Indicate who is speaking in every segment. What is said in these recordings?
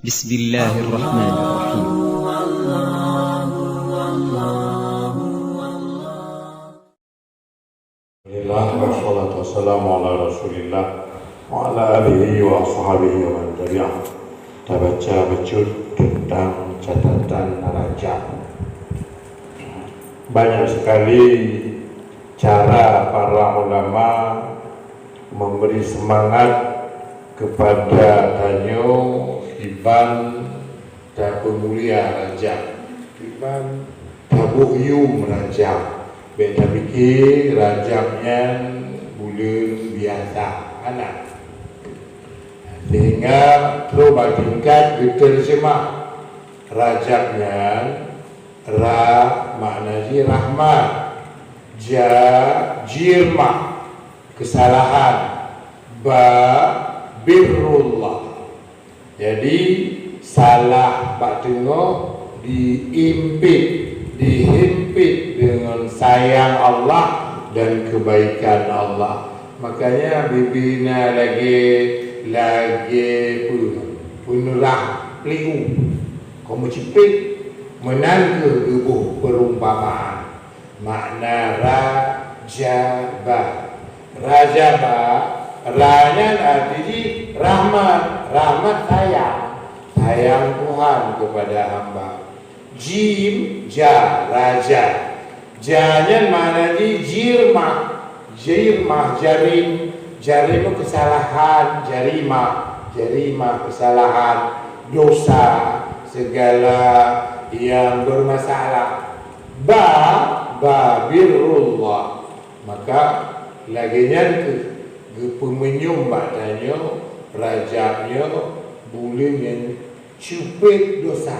Speaker 1: بسم الله الرحمن الرحيم.
Speaker 2: Wassalatu wassalamu ala rasulillah wa ala alihi wa ashabihi wa man tabi'ah. Kita baca bacot tentang catatan raja. Banyak sekali cara para ulama memberi semangat kepada tanyo Iban dan pemulia raja. Iban tabuhyum raja. Beta fikir rajanya bulan biasa anak. Sehingga perlu tingkat diterjemah rajanya ra makna rahmat, ja jirma kesalahan, ba birrullah. Jadi salah pak tengok dihimpit dengan sayang Allah dan kebaikan Allah. Makanya bibina lagi punurah peliu kamu cipik menangke gebuh perumpamaan makna rajaba ranya artinya rahmat sayang Tuhan kepada hamba. Jim ja raja janya mana di jirmah jarim kesalahan, jarimah kesalahan, dosa segala yang bermasalah. Ba birrullah. Maka laginya ke pemenyumbah tanya rajanya boleh yang cupik dosa.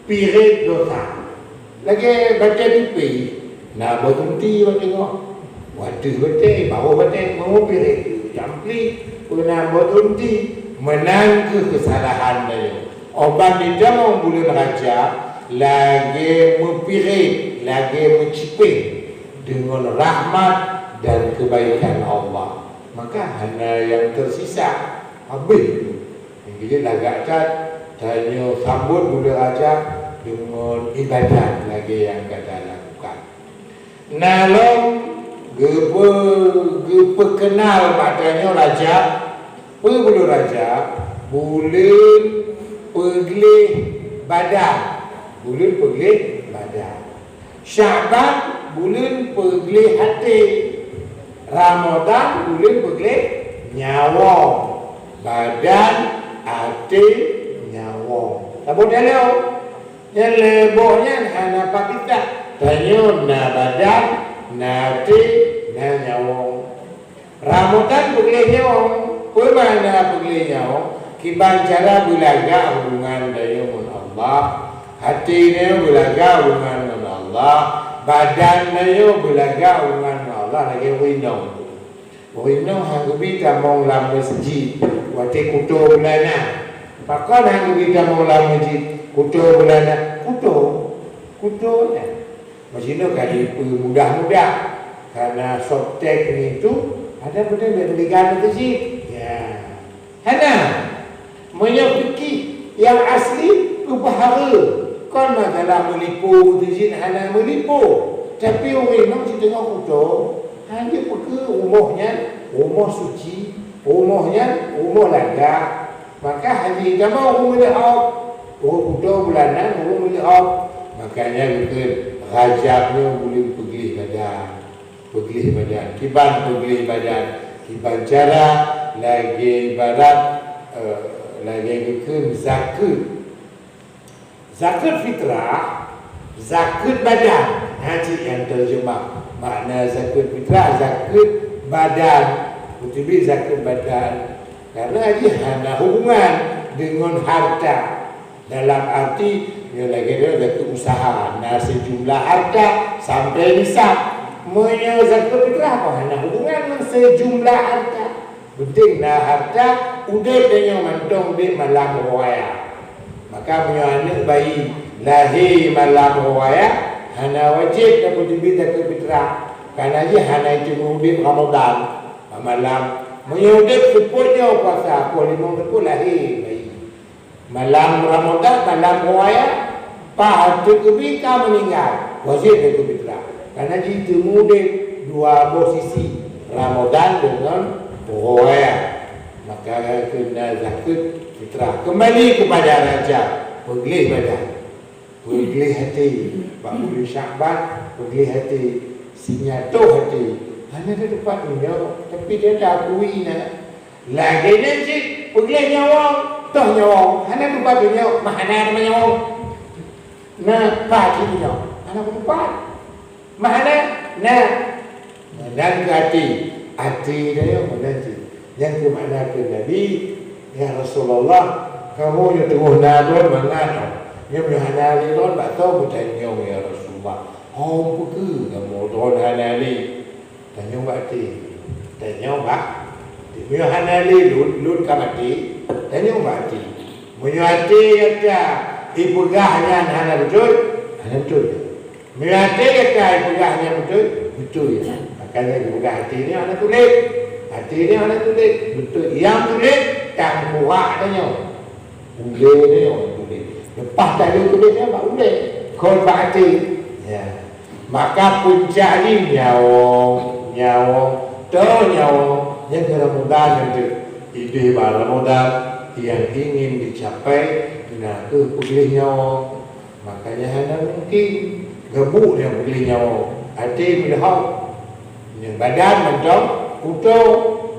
Speaker 2: Pirit dosa. Lagi baca dipi. Nah, berhenti baca tengok. Waduh baca, bawa baca, mau pirit. Campli, pernah berhenti. Menang ke kesalahan dia. Obat di dalam bulan raja, lagi mempirit, lagi mencipik dengan rahmat dan kebaikan Allah. Maka hanya yang tersisa habis. Jadi lagak cat tanya sambut bulan raja dengan ibadat lagi yang kita lakukan. Nalong gepe kenal matanya raja, bulan raja, bulan pergelih badan, Syaban bulan pergelih hati, Ramadan bulan pergelih nyawa, badan, hati, nyawa. Apa dia leo? Yang lebohnya hanya apa kita? Tanya na badan, na hati, na nyawa. Ramadan pergelih nyawa. Pemana pergelih nyawa? Kiban cara belaga hubungan dengan Allah, hati dia belaga hubungan dengan Allah, badan dia belaga hubungan dengan Allah. Lagi winong hanggubi tamong lam masjid, wate kuto bulana. Pakon hanggubi tamong lam masjid, kuto bulana, kuto ya. Macam kali mudah-mudah karena softtek itu ada benda belikan masjid. Ya, hana menyakiti yang asli upahara. Kon masalah menipu izin hana menipu. Tapi orang nak tengok kuto, hanya pergi rumah suci, rumah laga. Maka hanya jamaah orang melihat, orang kuto bulanan, orang melihat. Makanya kita rajabnya boleh pergi badan, kiban cara lagi ibarat lagi ke zakat fitrah, zakat badan. Haji yang terjemah makna zakat fitrah, zakat badan, betul zakat badan. Karena dia hanya hubungan dengan harta dalam arti dia lagi zakat usaha. Nah sejumlah harta sampai nisab. Monya zakat fitrah apa? Hanya hubungan dengan sejumlah harta. Penting nah harta udah dengan mantong di malam raya. Maka punya anak bayi lahir malam raya hana wajib dapat diberi zakat fitrah. Karena dia hana itu mudik Ramadan malam. Menyudut seputnya puasa, 5 tahun lahir bayi. Malam Ramadan, malam raya, Pak Tukubika meninggal. Wajib itu fitrah. Karena itu mudik dua posisi, Ramadan dengan raya. Maka kena zakat fitrah. Kembali kepada raja, pergi badan, pergi hati. Pak Bulan Syakban, pergi hati. Sinyato hati. Hanya ada tempat dunia, tapi dia tak akui nak. Lagi nanti pergi nyawang, toh nyawang. Hanya tempat dunia, mana nama nyawang? Nah, pagi dunia. Hanya tempat. Mana? Nah, dan hati. Hati dia yang menanti. Yang kemana ke Nabi, ya Rasulullah, kamu yang tengah nadon mengano. Yang menghadari don, tak tahu bertanya ya Rasulullah. Oh, pergi kamu don hanali. Tanya bakti. Tanya bak. Punya hanali lut kamati. Tanya bakti. Punya hati kata ibu gahnya hana betul. Hana betul. Punya hati kata ibu gahnya betul. Betul ya. Makanya ibu gah hati ni hana tulis. Hati ni hana tulis. Betul. Yang tulis tak kuat tanya. Boleh ni orang tulis. Lepas tadi tulisnya tak boleh. Kau hati. Ya. Maka puncak ni nyawang, nyawang yang ke Ramadan itu ide Ramadan yang ingin dicapai nak ke pilih nyawang. Makanya hanya mungkin gebuk yang pilih nyawang. Hati pilih hak. Yang badan macam kutu,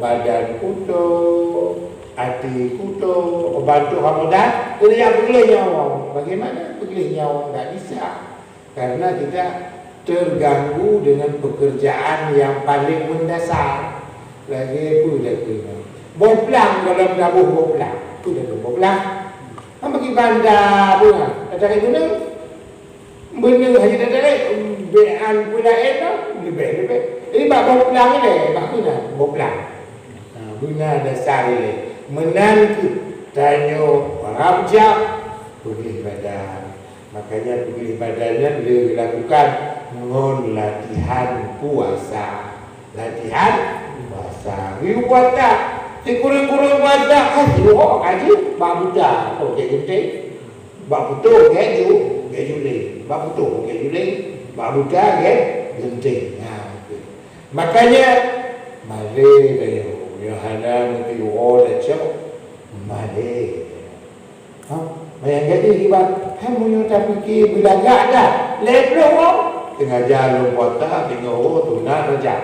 Speaker 2: badan kutu, hati kutu. Bantu Ramadan kena yang pilih nyawang. Bagaimana pilih nyawang? Tak bisa. Karena kita terganggu dengan pekerjaan yang paling mendasar. Lagi apa dah kena? Boplang dalam dabuh boplang. Itu dah kena boplang. Apa bagi bandar pun lah. Ada kata guna? Benda haji tak ada. Be'an pula enak. Lebih. Ini bak boplang ni. Bak guna? Boplang. Guna dasar ni. Menantu. Tanya orang jam. Pergi badan. Makanya pergi badannya dilakukan dengan latihan puasa. Latihan puasa. Riu puasa. Kurang-kurang puasa. Haji. Haji. Bak buta. Okey genting. Bak putus. Keju. Keju ni. Bak putus. Keju ni. Bak buta. Genting. Makanya. Mari dia. Yohana mesti ada cok. Mari. Bayang jadi hibat. Kamu tak fikir belagak dah. Lepas orang. Tengah jalan puasa, tengah orang tunat raja.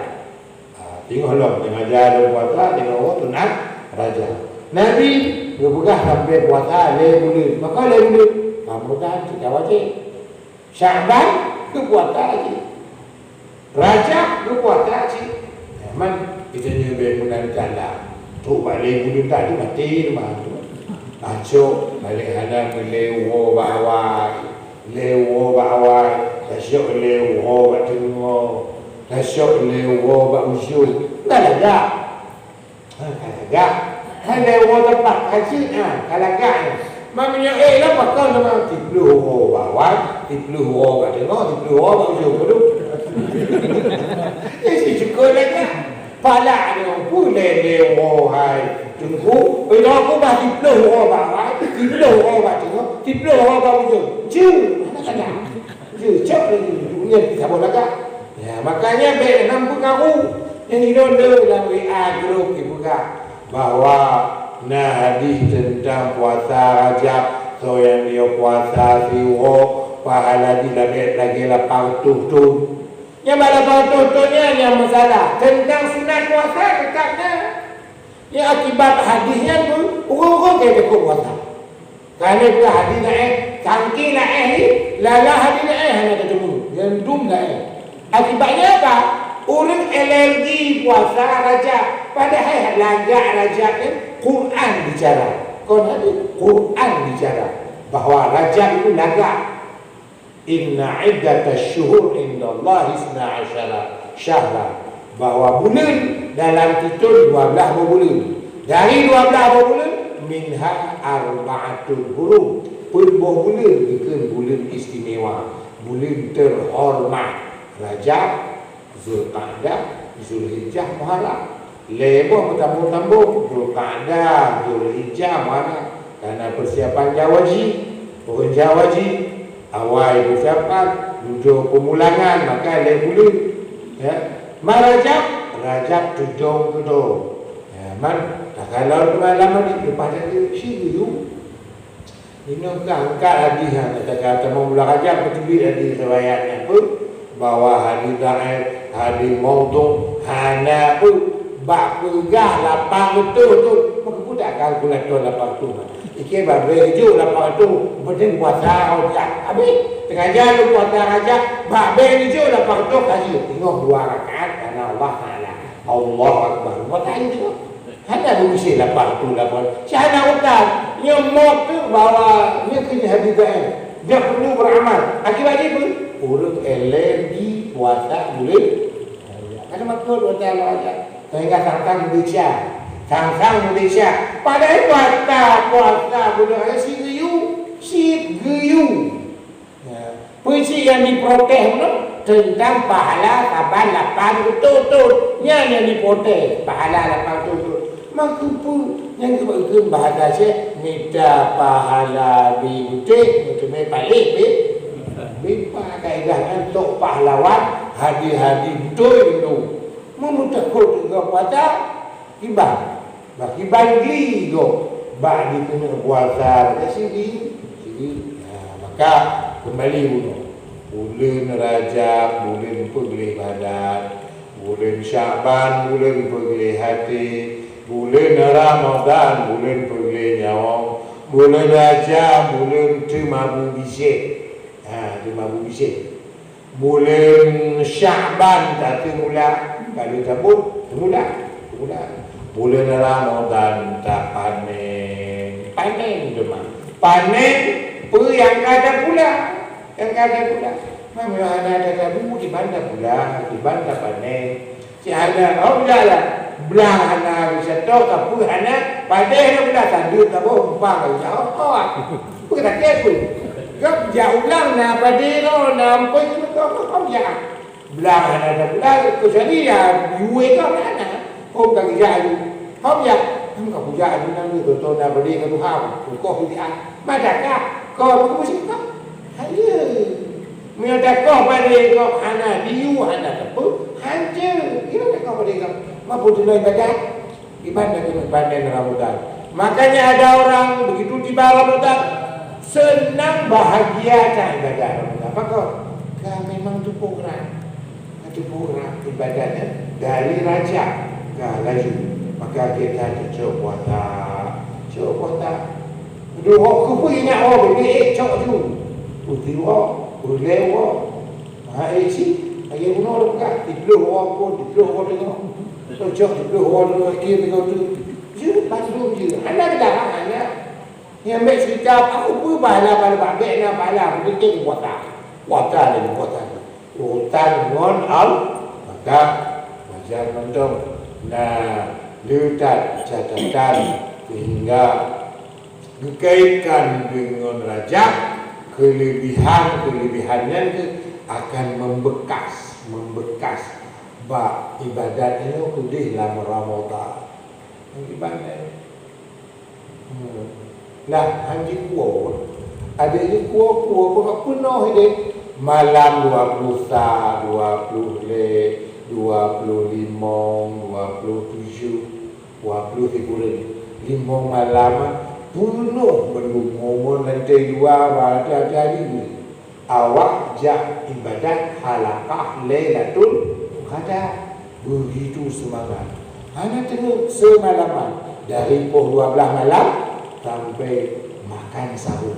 Speaker 2: Tengah long, tengah jalan puasa, tengah orang tunat raja. Nabi berbuka sampai puasa, bulan. Maka bulan. Kamu dah kita wajib. Syakban, ke puasa lagi. Raja, ke puasa lagi. Memang kita nyebut bulan jalan. Tu balik bulan tadi mati rumah tu. Acuk balik hadang lewo bawai. Lewo bawai. Tasyuk lewo bak tengok. Tasyuk lewo bak usyuk. Tak lagak. Tak lagak. Kan lewo tempat haji. Tak lagak. Maknanya lapa kau nama tiplu ho bawai. Tiplu ho bak tengok. Tiplu ho bak usyuk. Betul? Si cukup lagak. Palak dia. Boleh lewo hai. Tunggu, bila aku bah tipluh orang bawah, tipluh orang bawah tengok, tipluh orang bawah ujung. Jauh, mana kadang? Jauh, cak lagi. Dunia kita boleh tak? Ya, makanya baik nampak kamu yang dironda dalam WA grup ibu kak bahawa nah hadis tentang puasa Rajab, so yang dia puasa siwo, pahala dilabek lagi 800 tu. Yang pada 800 tu yang masalah tentang sunat puasa dekatnya. Ya akibat hadisnya pun urung-urung dia dekut puasa. Kerana pula hadis naik, cangkir naik ni, lala hadis naik hanya ketemu. Yang dum naik. Akibatnya apa? Orang alergi puasa Rajab. Padahal lagak Rajab ni Quran bicara. Kau hadis Quran bicara bahawa Rajab itu lagak. Inna iddatash syuhur indallahi 12 syahra. Bahawa bulan dalam titul 12 bulan. Dari 12 bulan minha arba'atul hurum. Purbuh bulan bukan bulan istimewa, bulan terhormat. Rajab, Zulqa'dah, Zulhijjah, Muharram. Lebih bertambung-tambung Zulqa'dah, Zulhijjah, Muharram. Karena persiapan jawaji, pohon jawaji, awal persiapan, duduk pemulangan, maka dia boleh. Ya. Marajab, Rajab tudung. Ya, kalau malam ni pada dia siu. Ini angkat hadis kata memula Rajab betul hadis riwayatnya pun bahwa hadis dhaif, hadis maudhu, hana pun bak pegah lapang betul tu. Maka pun tak kalkulator lapang tu. Iki babe ju lapang tu penting puasa Rajab. Habis tengah jalan puasa Rajab, babe ju lapang tu kasih tengok 2 rakaat karena Allah Taala. Allah Akbar. Buat itu. Hanya berusia lapang tu lapang. Siapa utang? Nyemot tu bawa dia kena hadis dhaif. Dia perlu beramal. Akibatnya pun urut alergi puasa boleh. Ada makhluk puasa aja. Sehingga sang-sang Malaysia. Padahal puasa boleh si geyu. Ya. Puisi yang diprotes tu tentang pahala saban 8 betul-betul. Yang diprotes pahala 8 betul-betul. Maka pun yang kebahagiaan bahasa saya minta pahala di butik untuk balik Bipa kaedah untuk pahlawan hadi-hadi betul itu. Memutakut juga puasa Kiban geli go. Bagi kena puasa sini. Maka kembali bulan Rajab, bulan pergelih badan, bulan Syaban, bulan pergelih hati, bulan Ramadan, bulan pergelih nyawa, bulan Rajab, bulan Timabu Bisik. Timabu Bisik. Bulan Syaban tak mula, kalau tabut mula. Bulan Ramadan tak panen demam. Panen per yang ada pula. Memang ada tabu di bandar pula, di bandar panen. Si ada lah. Belah anak bisa tahu tapu anak panen pula tanda tabu umpang jauh. Bukan tak kepo. Gap jauh ulang na panen nampai tu kau jangan. Belah anak pula tu jadi ya duit kau mana. Kau tak jadi. Kau ya, kau jadi nanti tu nak beli ke Tuhan. Kau dia. Madakah kau mesti kau? Hanya Miadakah pada kau hana diu hana tepu hancur. Gimana kau pada kau? Mampu tunai badan ibadah kena panen Ramadan. Makanya ada orang begitu tiba Ramadan senang bahagia kan ibadah Ramadan. Apa kau? Kau memang tu program ibadahnya dari raja ke laju. Maka kita cuba puasa. Dua kupu ingat orang boleh cok tu. Utiwa Ulewa, isi, ayah guna dekat, dipluh orang pun, dipluh orang tengok, tocok dipluh orang lelaki tengok tu, je, pasal je, anak dah, yang ambil cerita, aku pun bahala pada babek nak bahala, penting puasa hutan non al, maka macam mentong, nah, letak catatan sehingga dikaitkan dengan raja. Kelebihannya akan membekas bab ibadat ini kudih lama Ramadan ibadat nah anjing kuah ada je kuah penuh ini malam 20 sah 20 le 25 27 limong malam penuh bergumul lantai 2 hari awak jak ibadat halakah Lailatul Qadar begitu semangat. Hanya tengok semalaman dari pukul 12 malam sampai makan sahur.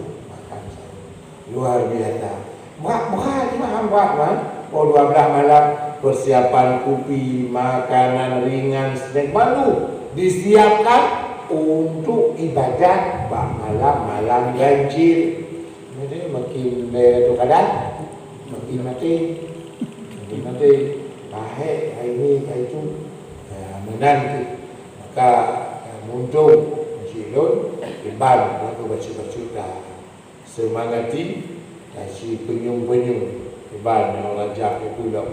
Speaker 2: Luar biasa. Bukan cuma buat pukul 12 malam persiapan kopi, makanan ringan, snack baru disiapkan untuk ibadat malam ganjil. Jadi makin Lailatul Qadar makin mati. Baik hari ini hari itu menanti. Maka muncul silun iban aku baca dah semangati si penyung iban yang Rajab itu dah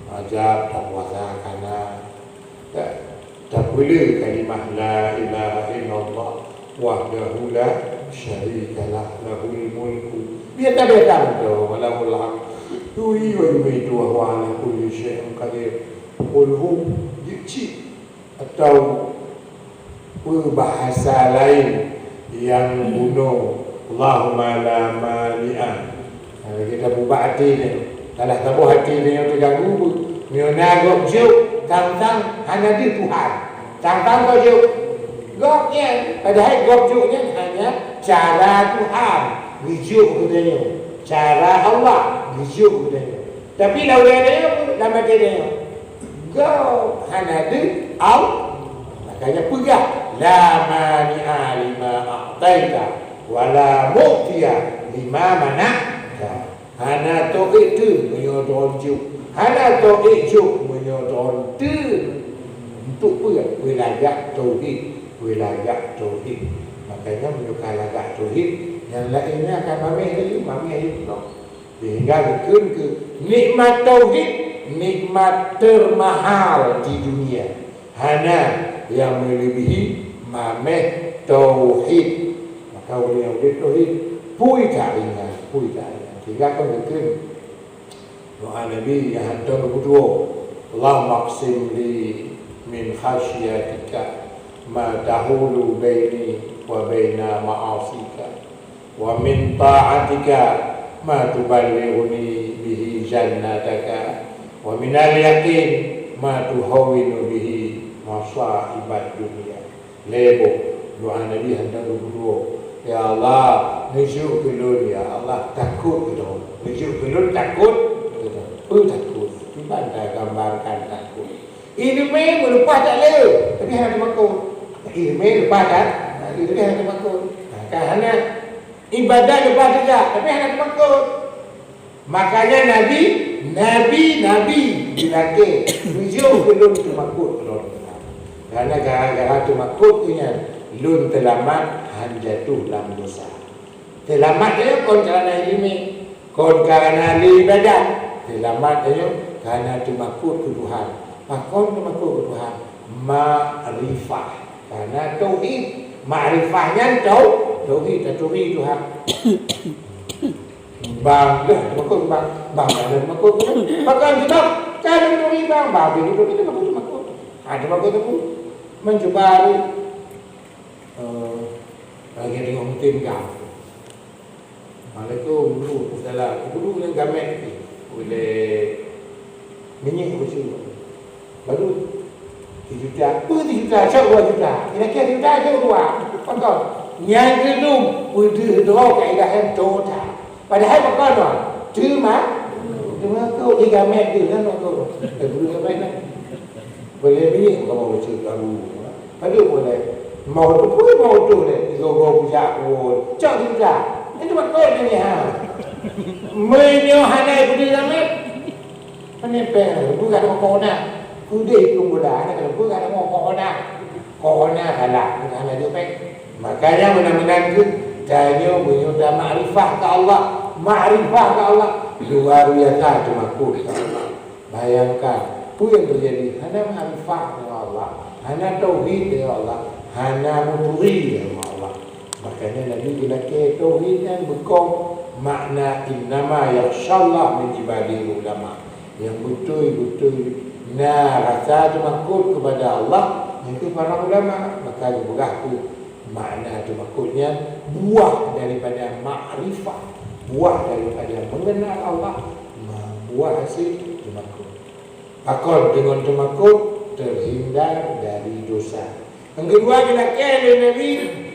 Speaker 2: Rajab tak puasa karena tak boleh kalimah la ilaha illallah wahdahu la syarika lah, lahul mulku biar tak datang tu walahul hamd yuhyi wa yumiitu wa huwa ala kulli syai'in qadir. Qul hum jicik atau berbahasa lain yang bunuh Allahumma la mani'a. Kita buka hati ni, kalau tahu hati ni yang terganggu, miona gok juk tang-tang hanya di Tuhan. Tang-tang gok juk goknya, padahal gok juknya hanya cara Tuhan, dijuk katanya. Cara Allah, dijuk katanya. Tapi lawan dia nama dia gok hanya di Allah. Makanya pegang la mani'a lima a'taita wa la mu'tiya lima mana'ta. Hana tauhid tu menyodon juk, hana tauhid juk menyodon tu. Untuk apa? Wilayah tauhid, wilayah tauhid. Makanya menyukai lagak tauhid yang lainnya akan mamih itu. Sehingga bukan ke nikmat tauhid, nikmat termahal di dunia. Hana yang melebihi mameh tauhid. Maka oleh yang tauhid pui tak ingat. Sehingga kan mungkin doa Nabi yang hantar berdua, Allahumma qsim li min khasyatika ma tahulu baini wa baina ma'asika wa min ta'atika ma tuballighuni bihi jannataka wa min al-yaqin ma tuhawwinu bihi masa'ibad dunia. Lebo doa Nabi hantar berdua, ya Allah, nujuk kelun, ya Allah, takut kelun. Nujuk kelun takut, takut. Tiba-tiba gambarkan takut. Ilmu melupa tak le, tapi hanya makut. Ilmu lupa tak, tapi hanya makut. Kerana ibadat lupa juga, tapi hanya makut. Makanya Nabi dilaki nujuk kelun tu makut kelun. Kerana gara-gara tu makut punya lun telamat jatuh dalam dosa. Selamat dia kon kerana ilmu, kon kerana ibadat. Selamat dia kerana tumakut ke Tuhan. Makon tumakut ke Tuhan. Ma'rifah. Kerana tauhid, ma'rifahnya tauhid Tuhan. Bang dah tumakut bang ada tumakut. Makan kita kan tauhid bang ini kita tumakut. Ada tumakut tu mencuba lagi tengok mutim kau. Assalamualaikum dulu. Salah. Dulu yang gamet ni boleh minyak bersih. Baru 3 juta. Apa 3 juta? Cak 2 juta. Kira-kira 3 juta je 2. Pakau. Nyai gedung udah doa kaedah yang total. Padahal pakau tu. Cuma kau gamet tu kan kau. Dulu gamet nak. Boleh minyak kau bersih baru. Pada boleh mau tu deh, go puja pun, cak juga. Itu betul ni ha. Menyohanai budi ramai. Penempel, bukan ada corona. Kudai kumbulan, kalau bukan ada corona kalah, bukan ada pek. Makanya benar-benar tu tanya menyudah makrifah ke Allah, luar biasa tu makhluk ke Allah. Bayangkan, apa yang terjadi? Hanya makrifah dengan Allah, hanya tauhid dengan Allah. Hana muturi dengan Allah. Makanya Nabi bila tauhid yang bekong makna innama yakhshallah min ibadihi ulama. Yang betul-betul rasa tamakut kepada Allah itu para ulama. Maka berlaku makna tamakutnya buah daripada makrifah, buah daripada mengenal Allah, buah hasil tamakut. Akal dengan tamakut terhindar dari dosa. Yang kedua bila kena Nabi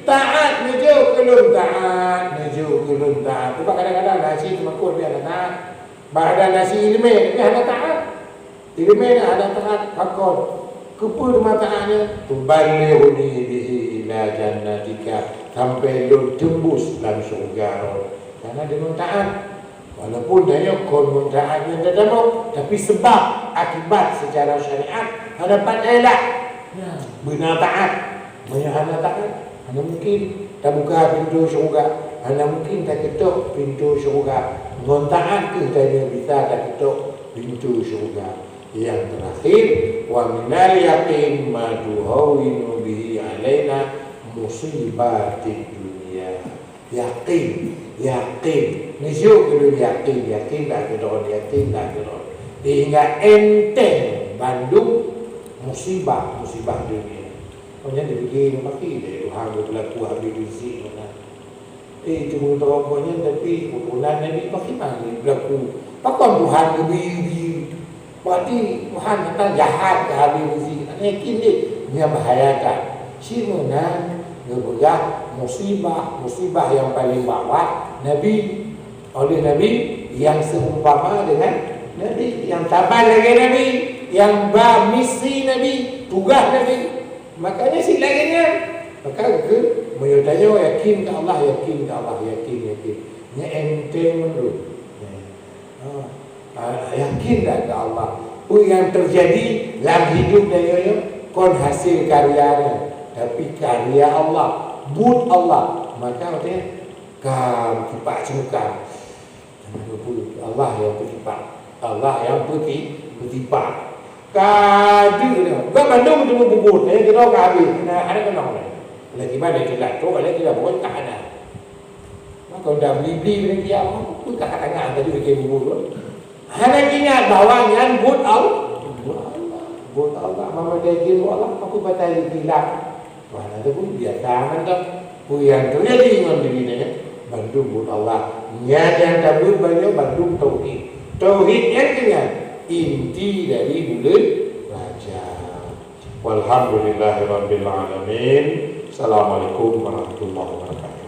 Speaker 2: taat nujuk kelun taat. Sebab kadang-kadang nasi temakut dia ada taat. Badan nasi ilmi dia ada taat. Ilmi dia ada taat. Akal kepa rumah taatnya tuballighuni bihi ila jannatika, sampai lu tembus dalam syurga. Karena dengan taat. Walaupun dia kon taatnya tidak mau, tapi sebab akibat secara syariat dapat elak. Benar taat, hanya taat, hanya mungkin tak buka pintu syurga, hanya mungkin tak ketuk pintu syurga. Non taat ke tanya bisa tak ketuk pintu syurga. Yang terakhir, wa minal yaqin ma tuhawwinu bihi alaina musibatid dunia. Yakin, yakin. Nisyo kudu yakin, yakin dah kedon, yakin dah kedon. Hingga enteng Bandung musibah dunia. Pokoknya dibikin maki deh Tuhan berlaku habis dizi mana. Cuma terokoknya tapi bulan Nabi pakai mana berlaku. Pakon Tuhan lebih berarti Tuhan kata jahat ke habis dizi. Yakin deh dia bahayakan. Si mana ngebelah musibah yang paling bawah oleh Nabi yang seumpama dengan Nabi, yang sabar lagi Nabi, yang misi Nabi, tugas Nabi. Makanya silahnya maka ke menyodanya yakin ke Allah, yakin ke Allah, yakin nya enteng menurut yakin dah ke Allah. Yang terjadi dalam hidup dia kon hasil karyanya, tapi karya Allah, but Allah. Maka artinya kipak suka Allah yang berkipak, Allah yang berkipak. Kadir dia. Gak Bandung tu bubur. Saya kira kak habis. Ada kenal lah. Lagi mana kita tu, lagi kita buat tak ada. Maka dah beli dia, pun kakak tengah tadi bikin bubur. Hanya ingat bawahnya buat Allah. Buat Allah. Mama dia kira Allah. Aku batal hilang. Mana tu pun biasa macam yang terjadi dengan diri ni. Bandung buat Allah. Yang tabut banyak Bandung tauhid. Tauhid yang dengan inti dari bulan Rajab. Walhamdulillahirabbil alamin. Assalamualaikum warahmatullahi wabarakatuh.